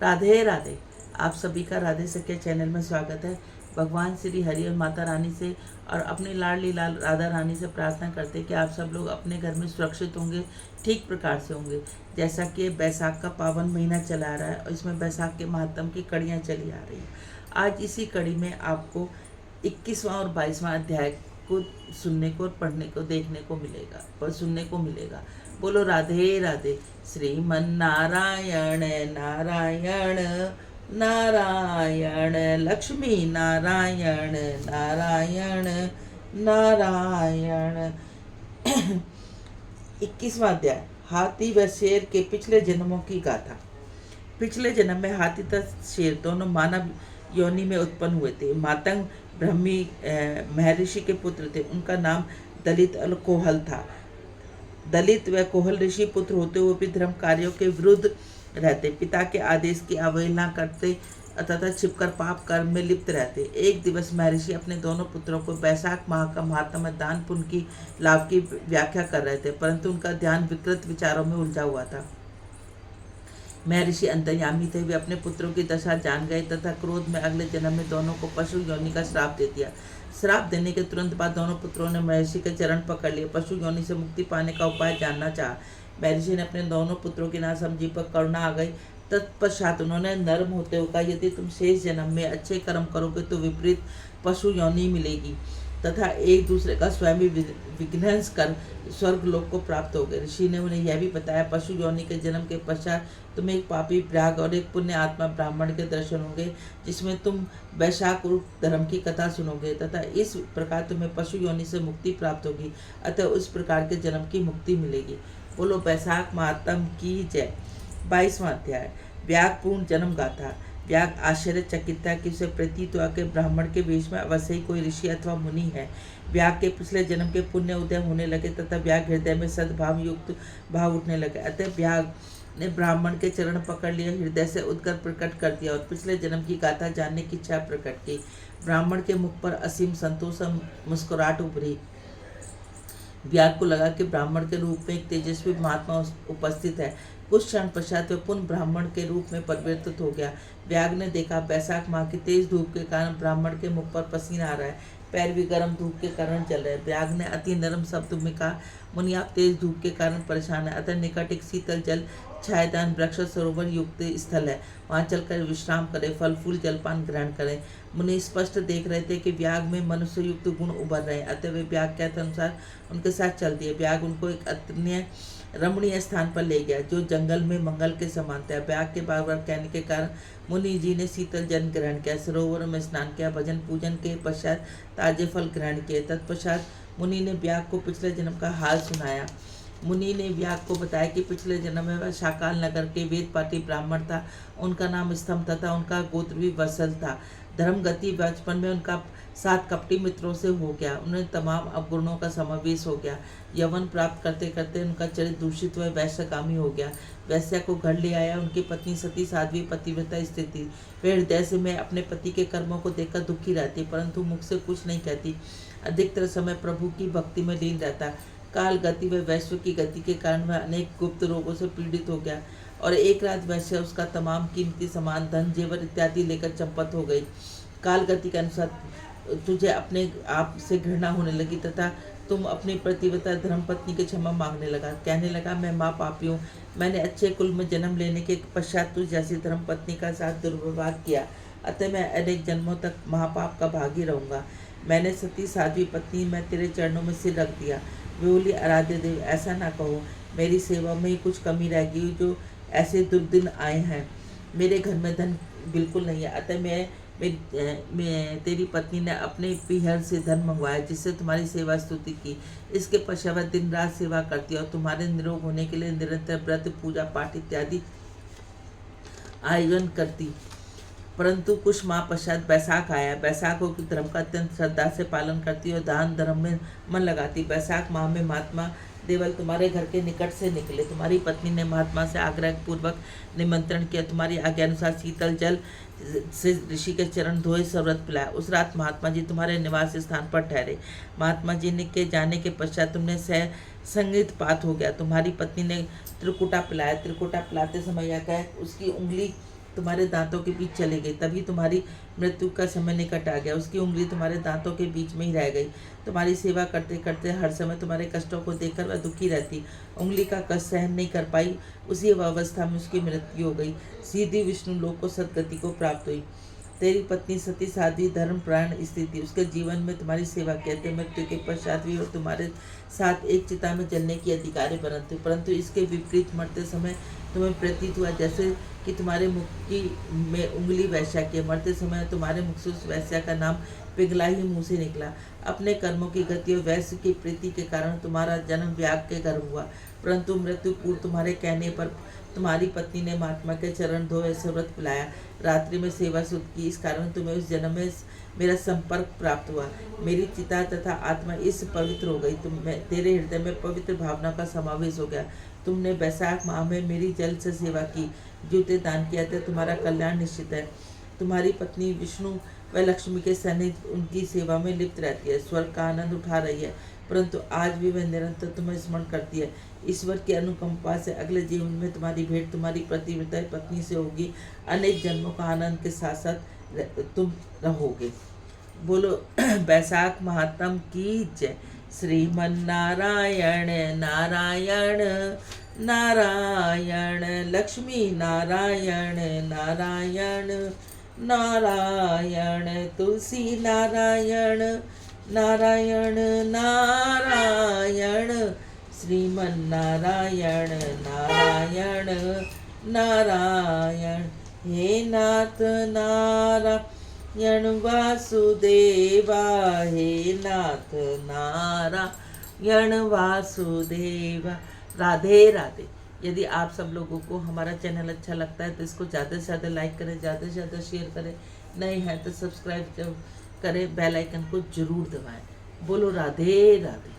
राधे राधे। आप सभी का राधे सख्या चैनल में स्वागत है। भगवान श्री हरि और माता रानी से और अपनी लाडली लाल राधा रानी से प्रार्थना करते हैं कि आप सब लोग अपने घर में सुरक्षित होंगे, ठीक प्रकार से होंगे। जैसा कि बैसाख का पावन महीना चला रहा है और इसमें बैसाख के महात्म की कड़ियाँ चली आ रही हैं। आज इसी कड़ी में आपको 21वां और 22वां अध्याय को सुनने को और पढ़ने को देखने को मिलेगा और सुनने को मिलेगा। बोलो राधे राधे। श्रीमन नारायण नारायण नारायण, लक्ष्मी नारायण नारायण नारायण। 21वां अध्याय, हाथी व शेर के पिछले जन्मों की गाथा। पिछले जन्म में हाथी तथा शेर दोनों मानव योनि में उत्पन्न हुए थे। मातंग ब्रह्मी महर्षि के पुत्र थे। उनका नाम दलित और कोहल था। दलित व कोहल ऋषि पुत्र होते हुए भी धर्म कार्यों के विरुद्ध रहते, पिता के आदेश की अवहेलना करते तथा छिपकर पाप कर्म में लिप्त रहते। एक दिवस महर्षि अपने दोनों पुत्रों को बैसाख माह का महात्म्य दान पुण्य की लाभ की व्याख्या कर रहे थे, परंतु उनका ध्यान विकृत विचारों में उलझा हुआ था। महर्षि अंतर्यामी थे। वे अपने पुत्रों की दशा जान गए तथा क्रोध में अगले जन्म में दोनों को पशु योनि का श्राप दे दिया। श्राप देने के तुरंत बाद दोनों पुत्रों ने महर्षि के चरण पकड़ लिए। पशु योनि से मुक्ति पाने का उपाय जानना चाहा। महर्षि ने अपने दोनों पुत्रों की नासमझी पर करुणा आ गई। तत्पश्चात उन्होंने नर्म होते हुए कहा, यदि तुम शेष जन्म में अच्छे कर्म करोगे तो विपरीत पशु योनि मिलेगी तथा एक दूसरे का स्वयं विघ्नंस कर स्वर्ग लोक को प्राप्त हो गए। ऋषि ने उन्हें यह भी बताया, पशु योनि के जन्म के पश्चात तुम्हें एक पापी ब्राह्मण और एक पुण्य आत्मा ब्राह्मण के दर्शन होंगे, जिसमें तुम वैशाख रूप धर्म की कथा सुनोगे तथा इस प्रकार तुम्हें पशु योनि से मुक्ति प्राप्त होगी, अतः उस प्रकार के जन्म की मुक्ति मिलेगी। बोलो बैसाख महात्म की जय। 22वां अध्याय, व्यागपूर्ण जन्म गाथा। व्याग आश्चर्यचकित था कि उसे प्रतीत हुआ कि ब्राह्मण के वेश में अवश्य ही कोई ऋषि अथवा मुनि है। व्याग के पिछले जन्म के पुण्य उदय होने लगे तथा व्याग हृदय में सद्भाव युक्त भाव उठने लगे। अतः व्याग ने ब्राह्मण के चरण पकड़ लिए, हृदय से उद्गत प्रकट कर दिया और पिछले जन्म की गाथा जानने की इच्छा प्रकट की। ब्राह्मण के मुख पर असीम संतोष और मुस्कुराहट उभरी। व्याग को लगा कि ब्राह्मण के रूप में एक तेजस्वी महात्मा उपस्थित है। कुछ क्षण पश्चात वह पुनः ब्राह्मण के रूप में परिवर्तित हो गया। व्याग ने देखा, बैसाख माह की तेज धूप के कारण ब्राह्मण के मुख पर पसीना आ रहा है, पैर भी गर्म धूप के कारण जल रहे हैं। व्याग ने अति नरम शब्द में कहा, मुनि आप तेज धूप के कारण परेशान है, अतः निकट एक शीतल जल छायादान वृक्ष सरोवर युक्त स्थल है, वहाँ चलकर विश्राम करें, फल फूल जलपान ग्रहण करें। मुनि स्पष्ट देख रहे थे कि व्याग में मनुष्य युक्त गुण उभर रहे हैं, अतः वे व्याग के अनुसार उनके साथ चल दिए। व्याग उनको एक अत्यंत रमणीय स्थान पर ले गया जो जंगल में मंगल के समान था। व्याग के बार बार कहने के कारण मुनि जी ने शीतल जल ग्रहण किया, सरोवर में स्नान किया, भजन पूजन के पश्चात ताजे फल ग्रहण किए। तत्पश्चात मुनि ने व्याग को पिछले जन्म का हाल सुनाया। मुनि ने व्याग को बताया कि पिछले जन्म में वह शाकाल नगर के वेद पाठी ब्राह्मण था। उनका नाम स्तंभ तथा उनका गोत्र भी वत्सल था। धर्मगति बचपन में उनका 7 कपटी मित्रों से हो गया। उन्हें तमाम अवगुणों का समावेश हो गया। यवन प्राप्त करते करते उनका चरित्र दूषित व वैश्यकामी हो गया। वैश्या को घर ले आया। उनकी पत्नी सती साध्वी पतिव्रता स्त्री थी। वे हृदय से मैं अपने पति के कर्मों को देखकर दुखी रहती, परंतु मुख से कुछ नहीं कहती। अधिकतर समय प्रभु की भक्ति में लीन रहता। काल गति व वैश्व की गति के कारण वह अनेक गुप्त रोगों से पीड़ित हो गया और एक रात वैश्य उसका तमाम कीमती सामान धन जेवर इत्यादि लेकर चंपत हो गई। काल गति के अनुसार तुझे अपने आप से घृणा होने लगी तथा तुम अपनी प्रतिव्रता धर्मपत्नी की क्षमा मांगने लगा। कहने लगा, मैं माँ पापी हूँ, मैंने अच्छे कुल में जन्म लेने के पश्चात तुझ जैसी धर्मपत्नी का साथ दुर्व्यवहार किया, अतः मैं अनेक जन्मों तक महापाप का भागी रहूँगा। मैंने सती साध्वी पत्नी मैं तेरे चरणों में सिर रख दिया। विहुली आराध्य देव, ऐसा ना कहो, मेरी सेवा में ही कुछ कमी रह गई जो ऐसे दुर्दिन आए हैं। मेरे घर में धन बिल्कुल नहीं है, अतः मैं तेरी पत्नी ने अपने पीहर से धन मंगवाया जिससे तुम्हारी सेवा स्तुति की। इसके पश्चात दिन रात सेवा करती और तुम्हारे निरोग होने के लिए निरंतर व्रत पूजा पाठ इत्यादि आयोजन करती। परंतु कुछ माह पश्चात बैसाख आया। बैसाखों की धर्म का अत्यंत श्रद्धा से पालन करती और दान धर्म में मन लगाती। बैसाख माह में महात्मा देवल तुम्हारे घर के निकट से निकले। तुम्हारी पत्नी ने महात्मा से आग्रह पूर्वक निमंत्रण किया। तुम्हारी आज्ञा अनुसार शीतल जल से ऋषि के चरण धोए सर्वत पिलाया। उस रात महात्मा जी तुम्हारे निवास स्थान पर ठहरे। महात्मा जी ने के जाने के पश्चात तुमने संगीत पात हो गया। तुम्हारी पत्नी ने त्रिकुटा पिलाया। त्रिकुटा पिलाते समय यह कह उसकी उंगली तुम्हारे दांतों के बीच चली गई, तभी तुम्हारी मृत्यु का समय निकट आ गया। उसकी उंगली तुम्हारे दांतों के बीच में ही रह गई। तुम्हारी सेवा करते करते हर समय तुम्हारे कष्टों को देखकर वह दुखी रहती, उंगली का कष्ट सहन नहीं कर पाई। उसी अवस्था में उसकी मृत्यु हो गई। सीधी विष्णु लोक को सदगति को प्राप्त हुई। तेरी पत्नी सती साध्वी धर्मपरायण स्त्री थी। उसके जीवन में तुम्हारी सेवा कहते मृत्यु के पश्चात भी और तुम्हारे साथ एक चिता में जलने की अधिकारी बनती, परंतु इसके विपरीत मरते समय तुम्हें प्रतीत हुआ जैसे कि तुम्हारे मुख की में उंगली वैश्या की। मरते समय तुम्हारे मुख से उस वैश्या का नाम पिघला ही मुंह से निकला। अपने कर्मों की गति और वैश्य की प्रीति के कारण तुम्हारा जन्म व्याग के गर्भ हुआ, परंतु मृत्यु पूर्व तुम्हारे कहने पर तुम्हारी पत्नी ने महात्मा के चरण धोए, ऐसे व्रत पिलाया, रात्रि में सेवा सुध की। इस कारण तुम्हें उस जन्म में मेरा संपर्क प्राप्त हुआ। मेरी चिता तथा आत्मा इस पवित्र हो गई। तेरे हृदय में पवित्र भावना का समावेश हो गया। तुमने वैशाख माह में मेरी जल से सेवा की, जूते दान किया था। तुम्हारा कल्याण निश्चित है। तुम्हारी पत्नी विष्णु व लक्ष्मी के सन्निध उनकी सेवा में लिप्त रहती है, स्वर्ग का आनंद उठा रही है, परंतु आज भी वह निरंतर तुम्हें स्मरण करती है। ईश्वर की अनुकंपा से अगले जीवन में तुम्हारी भेंट तुम्हारी प्रतिव्रता पत्नी से होगी। अनेक जन्मों का आनंद के साथ साथ तुम रहोगे। बोलो बैसाख महात्म की जय। श्रीमन नारायण नारायण नारायण, लक्ष्मी नारायण नारायण नारायण, तुलसी नारायण नारायण नारायण, श्रीमन नारायण नारायण नारायण। हे नाथ नारायण वासुदेवा, हे नाथ नारायण वासुदेवा। राधे राधे। यदि आप सब लोगों को हमारा चैनल अच्छा लगता है तो इसको ज़्यादा से ज़्यादा लाइक करें, ज़्यादा से ज़्यादा शेयर करें। नए हैं तो सब्सक्राइब करें, बेल आइकन को जरूर दबाएं। बोलो राधे राधे।